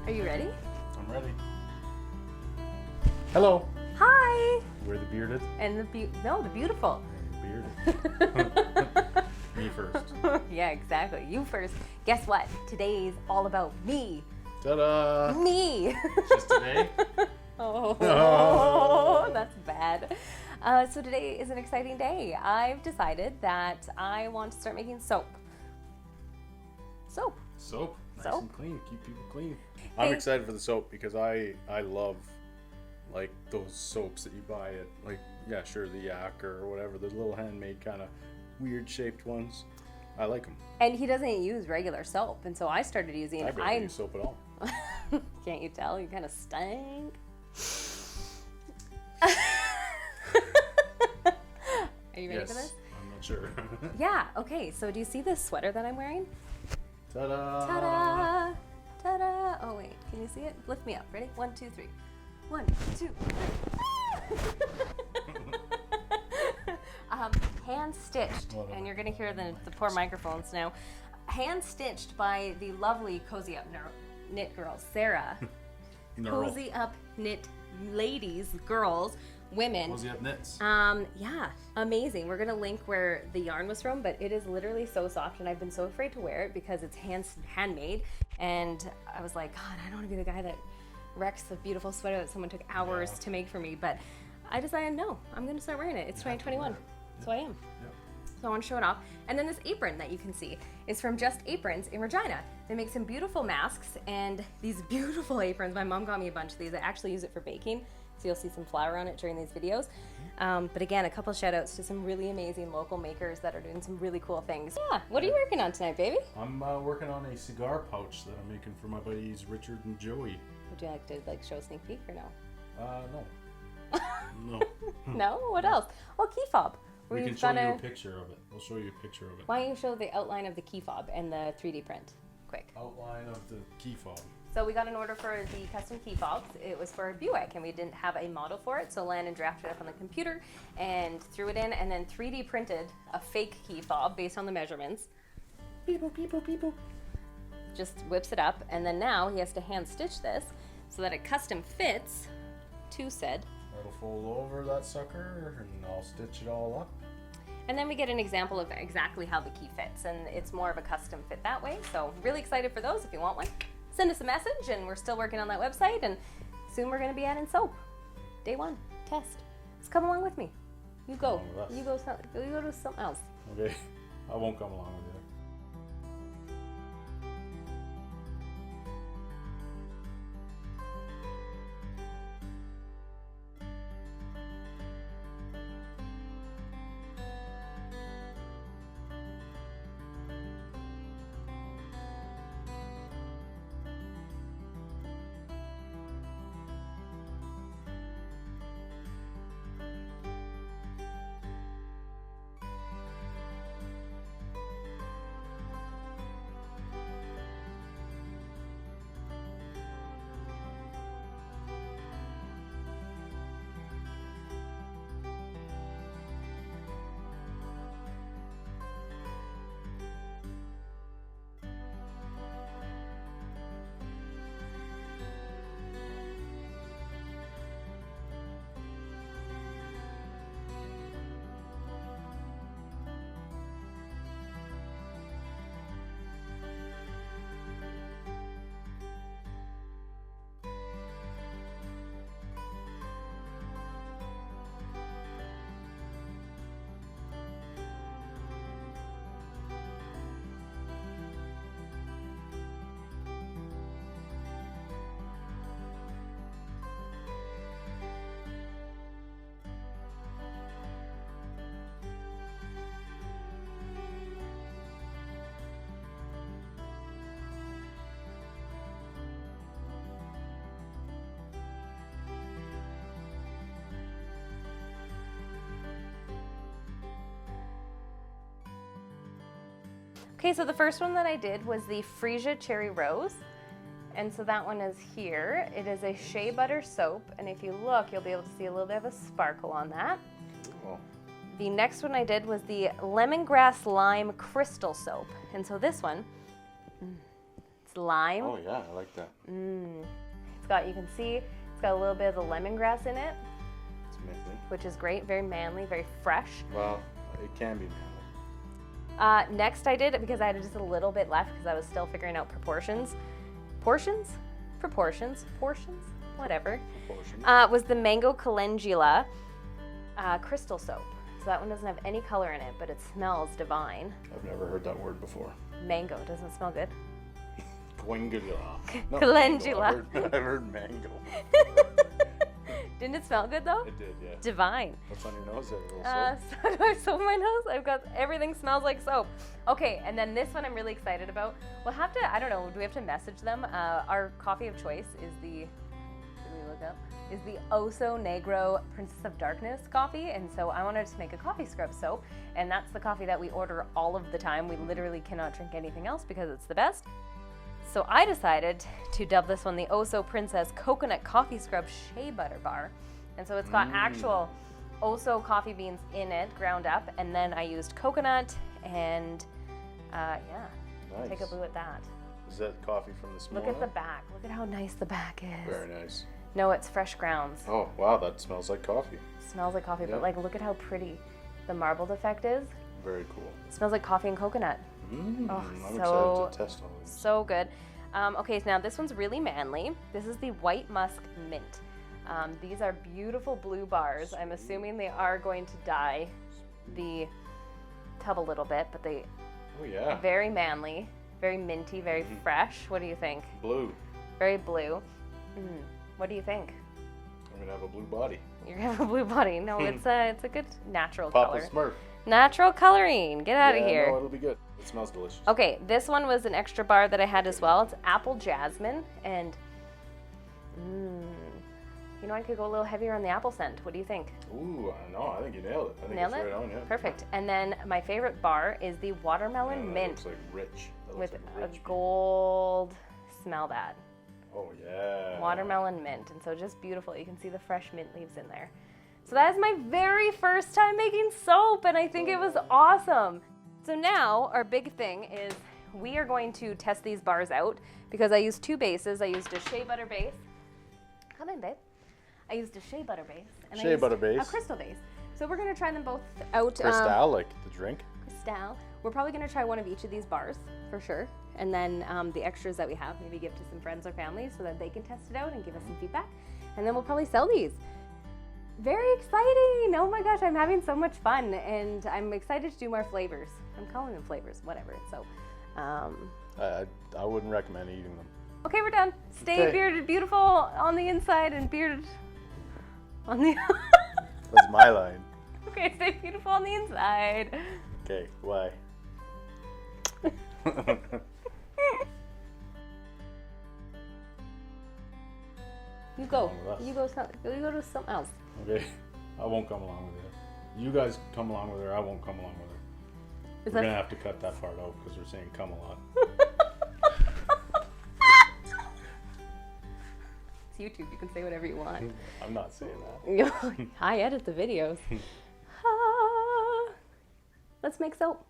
Are you ready? I'm ready. Hello. Hi. We're the bearded. And the beautiful. Bearded. Me first. Yeah, exactly. You first. Guess what? Today's all about me. Ta-da! Me. Just today? Oh, that's bad. So today is an exciting day. I've decided that I want to start making soap. Soap. Soap. Nice Soap. and clean. Keep people clean. Hey. I'm excited for the soap because I love like those soaps that you buy at the Yak or whatever, the little handmade kind of weird shaped ones. I like them. And he doesn't use regular soap, and so I started using. I barely use soap at all. Can't you tell? You kind of stink. Are you ready for this? I'm not sure. Yeah. Okay. So do you see this sweater that I'm wearing? Ta-da! Ta-da! Ta-da! Oh wait, can you see it? Lift me up. Ready? 1, 2, 3. 1, 2, 3. Hand stitched, and you're gonna hear the poor microphones now. Hand stitched by the lovely Cozy Up Knit girls, Sarah. Cozy Up Knit ladies, girls, women. Cozy Up Knits. Yeah, amazing. We're gonna link where the yarn was from, but it is literally so soft, and I've been so afraid to wear it because it's handmade. And I was like, God, I don't want to be the guy that wrecks the beautiful sweater that someone took hours to make for me. But I decided, no, I'm gonna start wearing it. It's 2021, so I am. Yep. So I want to show it off. And then this apron that you can see is from Just Aprons in Regina. They make some beautiful masks and these beautiful aprons. My mom got me a bunch of these. I actually use it for baking, so you'll see some flour on it during these videos. But again, a couple shout outs to some really amazing local makers that are doing some really cool things. Yeah, what are you working on tonight, baby? I'm working on a cigar pouch that I'm making for my buddies Richard and Joey. Would you like to show a sneak peek or no? No. No. No? What else? Oh, key fob. We can show you a picture of it. We'll show you a picture of it. Why don't you show the outline of the key fob and the 3D print? Quick. Outline of the key fob. So we got an order for the custom key fobs. It was for a Buick, and we didn't have a model for it, so Landon drafted it up on the computer and threw it in, and then 3D printed a fake key fob based on the measurements. Beep, boop, beep, boop, beep, boop. Just whips it up, and then now he has to hand stitch this so that it custom fits to said. It'll fold over that sucker, and I'll stitch it all up. And then we get an example of exactly how the key fits, and it's more of a custom fit that way. So really excited for those. If you want one, send us a message, and we're still working on that website, and soon we're going to be adding soap. Day 1, test. Just come along with me. You go. You go to something else. Okay, I won't come along with you. Okay, so the first one that I did was the Freesia Cherry Rose. And so that one is here. It is a shea butter soap, and if you look, you'll be able to see a little bit of a sparkle on that. Cool. The next one I did was the Lemongrass Lime Crystal Soap. And so this one, It's lime. Oh yeah, I like that. It's got, you can see, it's got a little bit of the lemongrass in it, It's minty. which is great. Very manly, very fresh. Well, it can be manly. Next I did, because I had just a little bit left because I was still figuring out proportions. Portions? Proportions? Portions? Whatever. Proportion. Was the Mango Calendula crystal soap. So that one doesn't have any color in it, but it smells divine. I've never heard that word before. Mango, doesn't it smell good? Calendula. Calendula. I've heard mango. Didn't it smell good though? It did, yeah. Divine. What's on your nose there? A little soap? So do I soap my nose? I've got, everything smells like soap. Okay, and then this one I'm really excited about. We'll have to, I don't know, do we have to message them? Our coffee of choice is the, did we look up? Is the Oso Negro Princess of Darkness coffee. And so I wanted to make a coffee scrub soap. And that's the coffee that we order all of the time. We literally cannot drink anything else because it's the best. So I decided to dub this one the Oso Princess Coconut Coffee Scrub Shea Butter Bar. And so it's got actual Oso coffee beans in it, ground up, and then I used coconut and yeah, Nice. take a brew at that. Is that coffee from this Look morning? at the back. Look at how nice the back is. Very nice. No, it's fresh grounds. Oh, wow, that smells like coffee. Smells like coffee, Yep. but like look at how pretty the marbled effect is. Very cool. It smells like coffee and coconut. I'm so- excited to test all these. So good. Okay, so now this one's really manly. This is the White Musk Mint. These are beautiful blue bars. I'm assuming they are going to dye the tub a little bit, but they Oh, yeah. very manly, very minty, very fresh. What do you think? Blue. Very blue. What do you think? I'm going to have a blue body. You're gonna have a blue body. No, it's a good natural Papa color. Smurf. Natural coloring. Get out of here. No, it'll be good. It smells delicious. Okay, this one was an extra bar that I had as well. It's apple jasmine, and you know, I could go a little heavier on the apple scent. What do you think? Ooh, no, I think you nailed it. I think Nailed it's it? right on, yeah. Perfect. And then my favorite bar is the watermelon Yeah, that mint looks like rich. That with looks a like rich. gold. Smell that. Oh, yeah. Watermelon mint, and so just beautiful. You can see the fresh mint leaves in there. So that is my very first time making soap, and I think it was awesome. So now our big thing is we are going to test these bars out because I used two bases. I used a shea butter base. Come in, babe. I used a shea butter base. And I Shea used butter base. a crystal base. So we're going to try them both out. Cristal, like the drink. Cristal. We're probably going to try one of each of these bars for sure. And then the extras that we have, maybe give to some friends or family so that they can test it out and give us some feedback. And then we'll probably sell these. Very exciting. Oh my gosh, I'm having so much fun. And I'm excited to do more flavors. I'm calling them flavors, whatever. So, I wouldn't recommend eating them. okay, we're done. Stay Okay. bearded beautiful on the inside and bearded on the... That's my line. Okay, stay beautiful on the inside. Okay, why? You go. Along with us. You go to something else. Okay, I won't come along with her. You guys come along with her, I won't come along with her. Is We're that- gonna have to cut that part out because we're saying come a lot. It's YouTube. You can say whatever you want. I'm not saying that. I edit the videos. Ah. Let's make soap.